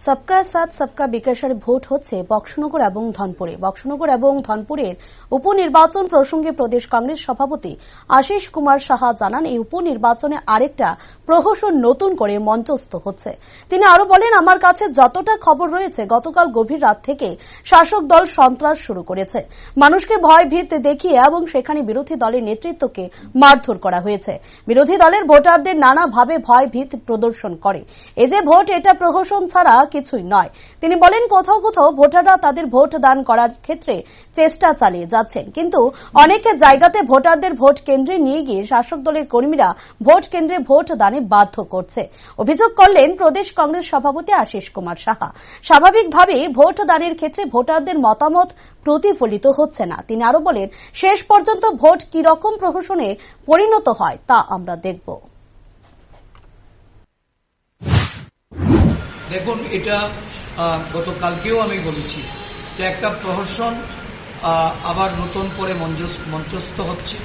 सबका साथ सबका বিকাশের ভোট হচ্ছে বক্সনগর এবং ধনপুরে। বক্সনগর এবং ধনপুরের উপনির্বাচন প্রসঙ্গে প্রদেশ কংগ্রেস সভাপতি আশিস কুমার সাহা জানান, এই উপনির্বাচনে আরেকটা প্রহসন নতুন করে মঞ্চস্থ হচ্ছে। তিনি আরো বলেন, আমার কাছে যতটা খবর রয়েছে, গতকাল গভীর রাত থেকে শাসক দল সন্ত্রাস শুরু করেছে। মানুষকে ভয় ভীত দেখিয়ে এবং সেখানে বিরোধী দলের নেতৃত্বকে মারধর করা হয়েছে। বিরোধী দলের ভোটারদের নানাভাবে ভয় ভীত প্রদর্শন করে। এই যে ভোট, এটা প্রহসন ছাড়া কিছুই নয়। তিনি বলেন, কোথাও কোথাও ভোটাররা তাদের ভোট দান করার ক্ষেত্রে চেষ্টা চালিয়ে যাচ্ছেন, কিন্তু অনেক জায়গাতে ভোটারদের ভোট কেন্দ্রে নিয়ে গিয়ে শাসক দলের কর্মীরা ভোট কেন্দ্রে ভোট দানে বাধ্য করছে। অভিযোগ করলেন প্রদেশ কংগ্রেস সভাপতি আশিস কুমার সাহা। স্বাভাবিকভাবেই ভোট দানের ক্ষেত্রে ভোটারদের মতামত প্রতিফলিত হচ্ছে না। তিনি আরো বলেন, শেষ পর্যন্ত ভোট কি রকম প্রহসনে পরিণত হয় তা আমরা দেখব। দেখুন, এটা গতকালকেও আমি বলেছি যে একটা প্রহসন আবার নতুন করে মঞ্চস্থ হচ্ছে।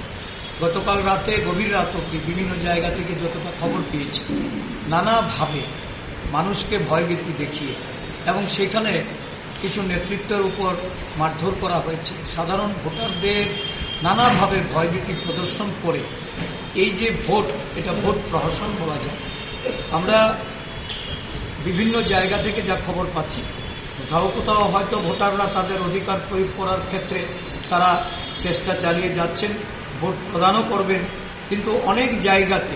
গতকাল রাতে গভীর রাত অব্দি বিভিন্ন জায়গা থেকে যতটা খবর পেয়েছি, নানাভাবে মানুষকে ভয়ভীতি দেখিয়ে এবং সেখানে কিছু নেতৃত্বের উপর মারধর করা হয়েছে। সাধারণ ভোটারদের নানাভাবে ভয়ভীতি প্রদর্শন করে এই যে ভোট, এটা ভোট প্রহসন বলা যায়। আমরা বিভিন্ন জায়গা থেকে যা খবর পাচ্ছি, কোথাও কোথাও হয়তো ভোটাররা তাদের অধিকার প্রয়োগ করার ক্ষেত্রে তারা চেষ্টা চালিয়ে যাচ্ছেন, ভোট প্রদানও করবেন, কিন্তু অনেক জায়গাতে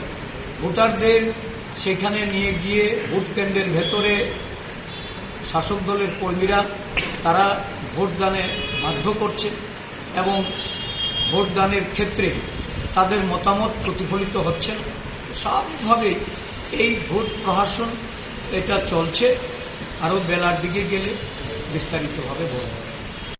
ভোটারদের সেখানে নিয়ে গিয়ে ভোট কেন্দ্রের ভেতরে শাসক দলের কর্মীরা তারা ভোটদানে বাধ্য করছে এবং ভোটদানের ক্ষেত্রে তাদের মতামত প্রতিফলিত হচ্ছে। স্বাভাবিকভাবে এই ভোট প্রহসন এটা চলছে, আরো বেলার দিকে গেলে বিস্তারিতভাবে বলব।